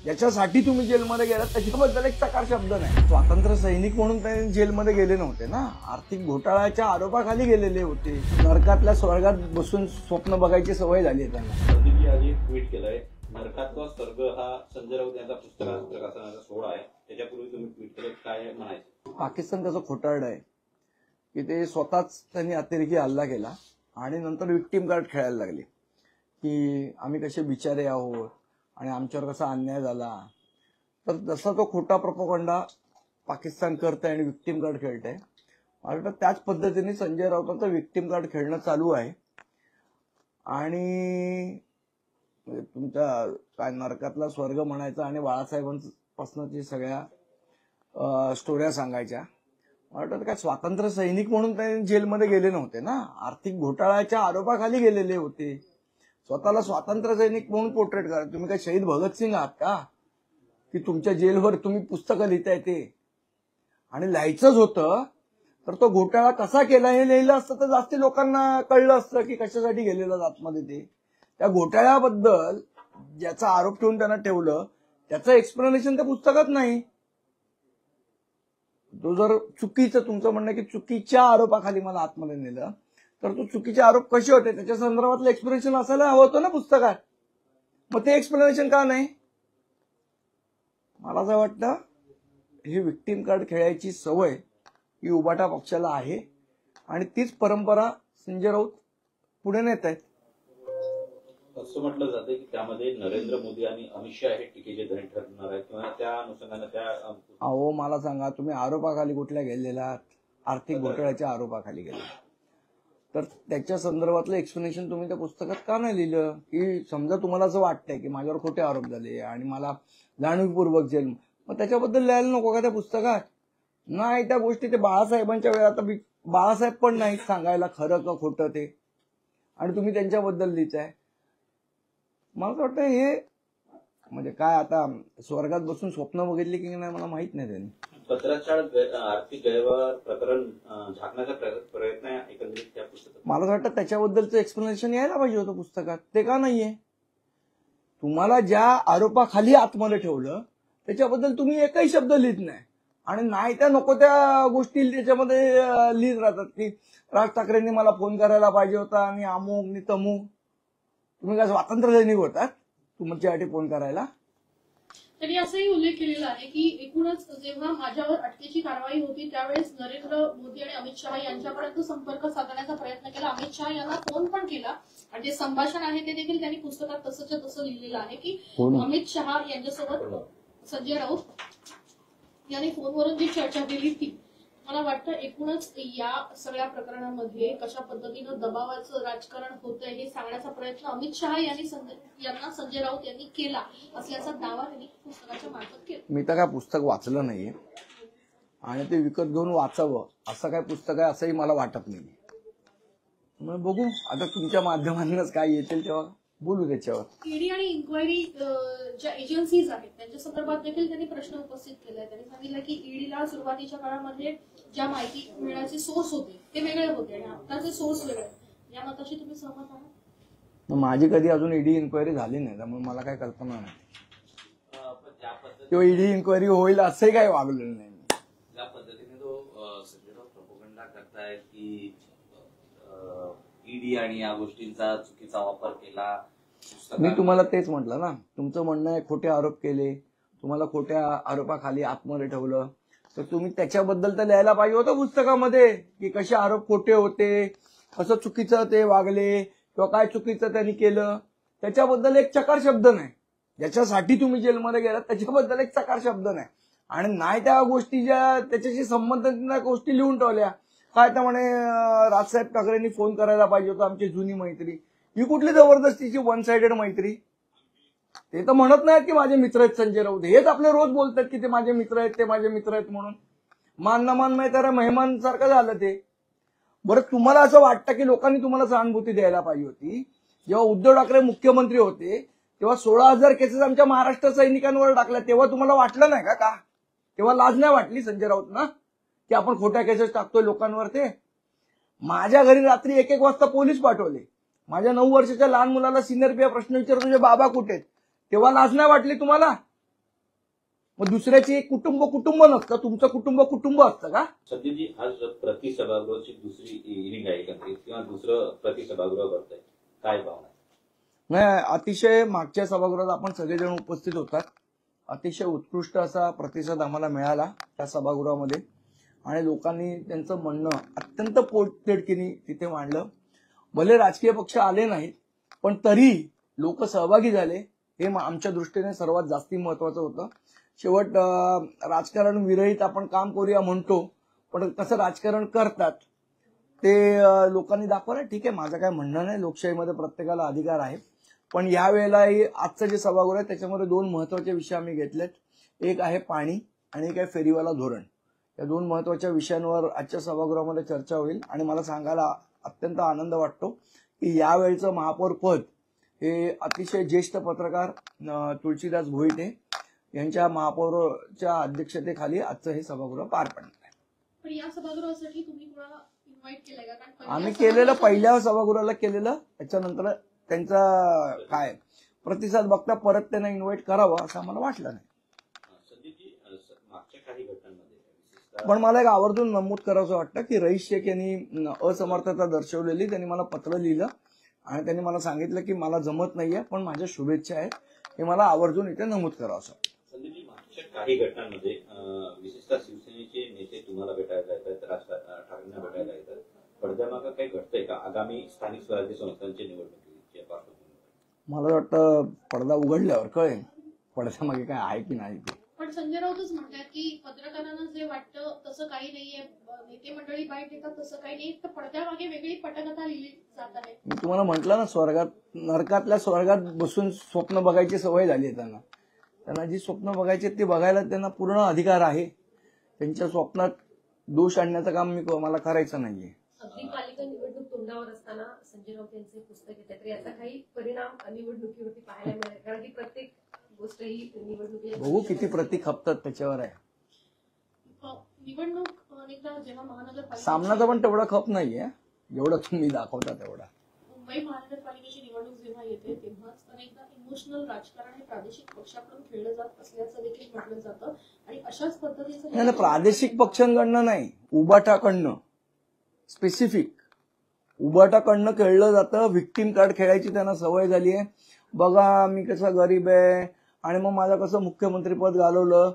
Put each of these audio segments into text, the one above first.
ज्याच्यासाठी तुम्ही जेलमध्ये गेलात त्याच्याबद्दल एक चकार शब्द नाही. स्वातंत्र्य सैनिक म्हणून ते जेलमध्ये गेले नव्हते ना, आर्थिक घोटाळ्याच्या आरोपाखाली गेलेले होते. नरकातल्या स्वर्गात बसून स्वप्न बघायची सवय झाली आहे त्यांना. संदीपजी आज एक ट्विट केलंय, नरकातला स्वर्ग हा संजय राऊत यांचा पुस्तकाचा प्रकाशनाचा सोहळा आहे. त्याच्यापूर्वी तुम्ही ट्विट केलं, काय म्हणायचं? पाकिस्तान त्याचं खोटारडं आहे की ते स्वतःच त्यांनी अतिरेकी हल्ला केला आणि नंतर विक्टीम कार्ड खेळायला लागले की आम्ही कसे बिचारे आहोत आणि आमच्यावर कसा अन्याय झाला. तर जसा तो खोटा प्रोपगंडा पाकिस्तान करतंय आणि विक्टीम कार्ड खेळतंय, मला वाटतं त्याच पद्धतीने संजय राऊतांचं विक्टीम कार्ड खेळणं चालू आहे. आणि तुमच्या काय नरकातला स्वर्ग म्हणायचा आणि बाळासाहेबांपासूनची सगळ्या स्टोऱ्या सांगायच्या. मला वाटतं काय स्वातंत्र्य सैनिक म्हणून ते जेलमध्ये गेले नव्हते ना, आर्थिक घोटाळ्याच्या आरोपाखाली गेलेले होते. स्वतःला स्वातंत्र्य सैनिक म्हणून पोर्ट्रेट करा. तुम्ही काय शहीद भगतसिंग आहात का की तुमच्या जेलवर तुम्ही पुस्तकं लिहिताय ते? आणि लिहायचंच होतं तर तो घोटाळा कसा केला हे लिहिलं असतं तर जास्ती लोकांना कळलं असतं की कशासाठी गेलेलं आतमध्ये ते. त्या घोटाळ्याबद्दल ज्याचा आरोप ठेवून त्यांना ठेवलं त्याचं एक्सप्लेनेशन त्या पुस्तकात नाही. तो जर चुकीचं तुमचं म्हणणं की चुकीच्या आरोपाखाली मला आतमध्ये नेलं तर तो चुकीचे आरोप कसे होते त्याच्या संदर्भातलं एक्सप्लेनेशन असायला हवं होतं ना पुस्तकात. मग ते एक्सप्लेनेशन का नाही? मला असं वाटतं ही विक्टीम कार्ड खेळायची सवय ही उबाटा पक्षाला आहे आणि तीच परंपरा संजय राऊत पुढे नेत आहेत. असं म्हटलं जातं की त्यामध्ये नरेंद्र मोदी आणि अमित शहा हे टीकेचे धनी ठरणार आहेत किंवा त्या अनुषंगाने त्या अहो मला सांगा, तुम्ही आरोपाखाली कुठल्या गेलेला? आर्थिक घोटाळ्याच्या आरोपाखाली गेले तर त्याच्या संदर्भातलं एक्सप्लेनेशन तुम्ही त्या पुस्तकात का नाही लिहिलं? की समजा तुम्हाला असं वाटतंय की माझ्यावर खोटे आरोप झाले आणि मला जाणीवपूर्वक जेल, मग त्याच्याबद्दल लिहायला नको का त्या पुस्तकात? नाही, त्या गोष्टी ते बाळासाहेबांच्या वेळात बाळासाहेब पण नाही सांगायला खरं का खोटं ते, आणि तुम्ही त्यांच्याबद्दल लिहिताय. मला वाटतं हे म्हणजे काय आता स्वर्गात बसून स्वप्न बघितली की नाही मला माहित नाही. त्यांनी पत्राचार आर्थिक गैरव्यवहार प्रकरण झाकण्याचा प्रयत्न आहे एकंदरीत त्या पुस्तकात. मला वाटतं त्याच्याबद्दलचं एक्सप्लेनेशन यायला पाहिजे होतं पुस्तकात. ते का नाहीये? तुम्हाला ज्या आरोपाखाली आतमध्ये ठेवलं त्याच्याबद्दल तुम्ही एकही शब्द लिहित नाही आणि नाही त्या नको त्या गोष्टी त्याच्यामध्ये लिहित राहतात की राज ठाकरेंनी मला फोन करायला पाहिजे होता आणि अमुक नि तमुक. तुम्ही काय स्वातंत्र्य सैनिक होतात तुमच्यासाठी फोन करायला? त्यांनी असंही उल्लेख केलेला आहे की एकूणच जेव्हा माझ्यावर अटकेची कारवाई होती त्यावेळेस नरेंद्र मोदी आणि अमित शहा यांच्यापर्यंत संपर्क साधण्याचा प्रयत्न केला. अमित शहा यांना फोन पण केला आणि जे संभाषण आहे ते देखील त्यांनी पुस्तकात तसंच्या तसं लिहिलेलं आहे की अमित शहा यांच्यासोबत संजय राऊत यांनी फोनवरून जी चर्चा केली ती. मला वाटतं एकूणच या सगळ्या प्रकरणामध्ये कशा पद्धतीनं दबावाचं राजकारण होतंय हे सांगण्याचा प्रयत्न अमित शहा यांनी संजय राऊत यांनी केला असल्याचा दावा त्यांनी पुस्तकाच्या मार्फत केला. मी तर काय पुस्तक वाचलं नाहीये आणि ते विकत घेऊन वाचावं असं काय पुस्तक आहे असंही मला वाटत नाही. मग बघू आता तुमच्या माध्यमांनाच काय येतील तेव्हा बोलू त्याच्यावर. ईडी आणि इन्क्वायरी ज्या एजन्सीज आहेत त्यांच्या संदर्भात देखील त्यांनी प्रश्न उपस्थित केलाय. त्यांनी सांगितलं की ईडीला सुरुवातीच्या काळामध्ये ज्या माहिती मिळण्याचे सोर्स होते ते वेगळे होते आणि आताचे सोर्स वेगळे. या मताशी तुम्ही सहमत आहात? माझी कधी अजून ईडी इन्क्वायरी झाली नाही त्यामुळे मला काय कल्पना नाही किंवा ईडी इन्क्वायरी होईल असंही काही वागलेलं नाही. ज्या पद्धतीने तो संजय राऊत प्रोपगंडा करतायत की ईडी आणि या गोष्टींचा चुकीचा वापर केला. मी तुम्हाला तेच म्हटलं ना, तुमचं म्हणणं आहे खोटे आरोप केले, तुम्हाला खोट्या आरोपाखाली आतमध्ये ठेवलं तर तुम्ही त्याच्याबद्दल तर लिहायला पाहिजे होतं पुस्तकामध्ये की कसे आरोप खोटे होते, कसं चुकीचं ते वागले किंवा काय चुकीचं त्यांनी केलं. त्याच्याबद्दल एक चकार शब्द नाही. ज्याच्यासाठी तुम्ही जेलमध्ये गेलात त्याच्याबद्दल एक चकार शब्द नाही. आणि नाही त्या गोष्टी ज्या त्याच्याशी संबंधित गोष्टी लिहून ठेवल्या. काय तर म्हणे राजसाहेब ठाकरेंनी फोन करायला पाहिजे होता, आमची जुनी मैत्री. ही कुठली जबरदस्तीची वन साइडेड मैत्री? ते तर म्हणत नाहीत की माझे मित्र आहेत संजय राऊत. हेच आपले रोज बोलतात की ते माझे मित्र आहेत, ते माझे मित्र आहेत म्हणून. मान न मान मैत्रा मेहमान सारखं झालं ते. बरं तुम्हाला असं वाटतं की लोकांनी तुम्हाला सहानुभूती द्यायला पाहिजे होती. जेव्हा उद्धव ठाकरे मुख्यमंत्री होते तेव्हा 16,000 केसेस आमच्या महाराष्ट्र सैनिकांवर टाकल्या, तेव्हा तुम्हाला वाटलं नाही का? तेव्हा लाज नाही वाटली संजय राऊत ना की आपण खोट्या केसेस टाकतोय लोकांवर? ते माझ्या घरी रात्री 1-1 वाजता पोलीस पाठवले. माझ्या 9 वर्षाच्या लहान मुलाला सिनियर पीआ प्रश्न विचारत तुझे बाबा कुठे आहेत, तेव्हा लाज नाही वाटली तुम्हाला? मग दुसऱ्याची एक कुटुंब नसतं, तुमचं कुटुंब असतं का? संदीपजी, आज प्रति सभागृहाची दुसरी इनिंग आहे एकंदरीत किंवा दुसरं प्रति सभागृह भरतंय, काय भावना आहे? नाही, अतिशय मागच्या सभागृहात आपण सगळेजण उपस्थित होतात. अतिशय उत्कृष्ट असा प्रतिसाद आम्हाला मिळाला त्या सभागृहामध्ये आणि लोकांनी त्यांचं म्हणणं अत्यंत पोटतिडकीने तिथे मांडलं. भले राजकीय पक्ष आले नाहीत, पण तरी लोक सहभागी झाले, हे आमच्या दृष्टीने सर्वात जास्ती महत्वाचं होतं. शेवट राजकारण विरहित आपण काम करूया म्हणतो, पण कसं राजकारण करतात ते लोकांनी दाखवलं. ठीक आहे, माझं काय म्हणणं नाही, लोकशाहीमध्ये प्रत्येकाला अधिकार आहे. पण यावेळेला आजचं जे सभागृह आहे त्याच्यामध्ये दोन महत्वाचे विषय आम्ही घेतलेत. एक आहे पाणी आणि एक आहे फेरीवाला धोरण. या दोन महत्वाच्या विषयांवर आजच्या सभागृहामध्ये चर्चा होईल आणि मला सांगायला अत्यंत आनंद वाटतो की यावेळचं महापौर पद हे अतिशय ज्येष्ठ पत्रकार तुळशीदास भोईटे यांच्या महापौरच्या अध्यक्षतेखाली आजचं हे सभागृह पार पडणार आहे. पण या सभागृहासाठी तुम्ही कोणाला इन्व्हाइट केलंय का? कारण आम्ही केलेलं पहिल्या सभागृहाला केलेलं, त्याच्यानंतर त्यांचा काय प्रतिसाद बघता परत त्यांना इन्व्हाइट करावं असं आम्हाला वाटलं नाही. संदीपजी, मागच्या काही घटनांमध्ये पण मला एक आवर्जून नमूद करावंसं वाटतं की रईस शेख यांनी असमर्थता दर्शवलेली, त्यांनी मला पत्र लिहिलं आणि त्यांनी मला सांगितलं की मला जमत नाहीये पण माझ्या शुभेच्छा आहेत, हे मला आवर्जून इथे नमूद करावंसं. संदीपजी, मागच्या काही घटनांमध्ये विशेषतः शिवसेनेचे नेते तुम्हाला भेटायला येतात, राज ठाकरेंना भेटायला येतात. पडद्यामागं काही घडतंय का आगामी स्थानिक स्वराज्य संस्थांच्या निवडणुकीच्या पार्श्वभूमीवर? मला वाटतं पडदा उघडल्यावर कळेल पडद्यामागे काय आहे की नाही ते. पण संजय राऊतच म्हणतात की पत्रकारांना जे वाटतं तसं काही नाहीये, नेते मंडळी बाईट देतात तसं काही नाही, तर पडद्यामागे वेगळी पटकथा लिहिली जात आहे. मी तुम्हाला म्हटलं ना, नरकातल्या स्वर्गात बसून स्वप्न बघायची सवय झाली आहे त्यांना जी स्वप्न बघायची ती बघायला त्यांना पूर्ण अधिकार आहे. त्यांच्या स्वप्नात दोष आणण्याचं काम मला करायचं नाहीये. अगदी पालिका निवडणूक तोंडावर असताना संजय राऊत यांचे पुस्तक येते, तर याचा काही परिणाम निवडणुकीवरती पाहायला मिळेल? कारण की प्रत्येक गोष्ट ही निवडणुकीला बघू किती प्रती खपतात त्याच्यावर आहे. निवडणूक अनेकदा जेव्हा महानगरपालिका सामनाचा पण तेवढा खप नाहीये जेवढा तुम्ही दाखवता तेवढा. मुंबई महानगरपालिकेची निवडणूक जेव्हा येते तेव्हाच अनेकदा इमोशनल राजकारण हे प्रादेशिक पक्षाकडून खेळलं जात असल्याचं देखील म्हटलं जातं आणि अशाच पद्धतीचं नाही, प्रादेशिक पक्षांकडनं नाही, उबाटाकडनं स्पेसिफिक उबाटाकडनं खेळलं जातं. व्हिक्टीम कार्ड खेळायची त्यांना सवय झाली आहे. बघा मी कसा गरीब आहे आणि मग माझं कसं मुख्यमंत्रीपद घालवलं,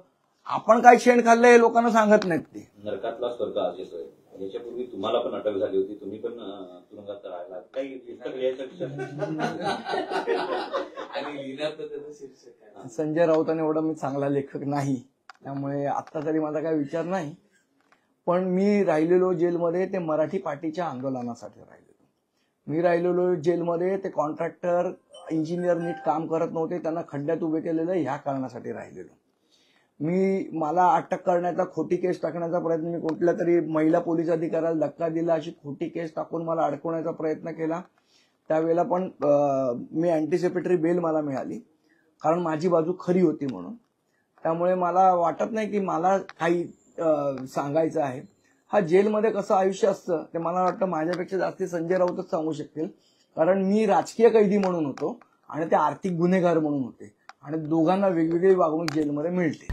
आपण काय शेण खाल्लं हे लोकांना सांगत नाहीत ते. नरकातला स्वर्ग आज येतोय. याच्यापूर्वी तुम्हाला पण अटक झाली होती, तुम्ही पण तुरुंगात राहिला. काही पुस्तक लिहायचा विचार? आणि लिहिण्यात तर त्याचं शीर्षक आहे. संजय राऊतांनी एवढा मी चांगला लेखक नाही, त्यामुळे आता तरी माझा काही विचार नाही. पण मी राहिलेलो जेलमध्ये ते मराठी पार्टीच्या आंदोलनासाठी राहिलेलो. मी राहिलेलो जेलमध्ये ते कॉन्ट्रॅक्टर इंजिनियर नीट काम करत नव्हते, त्यांना खड्ड्यात उभे केलेलं ह्या कारणासाठी राहिलेलो. मला अटक करण्याचा, खोटी केस टाकण्याचा प्रयत्न, मी कुठल्या तरी महिला पोलीस अधिकाऱ्याला धक्का दिला, अशी खोटी केस टाकून मला अडकवण्याचा प्रयत्न केला. त्यावेळेला पण मी अँटिसिपेटरी बेल मला मिळाली कारण माझी बाजू खरी होती म्हणून. त्यामुळे मला वाटत नाही की मला काही सांगायचं आहे. हा जेलमध्ये कसं आयुष्य असतं ते मला वाटतं माझ्यापेक्षा जास्ती संजय राऊतच सांगू शकतील, कारण मी राजकीय कैदी म्हणून होतो आणि ते आर्थिक गुन्हेगार म्हणून होते आणि दोघांना वेगवेगळी वागणूक जेलमध्ये मिळते.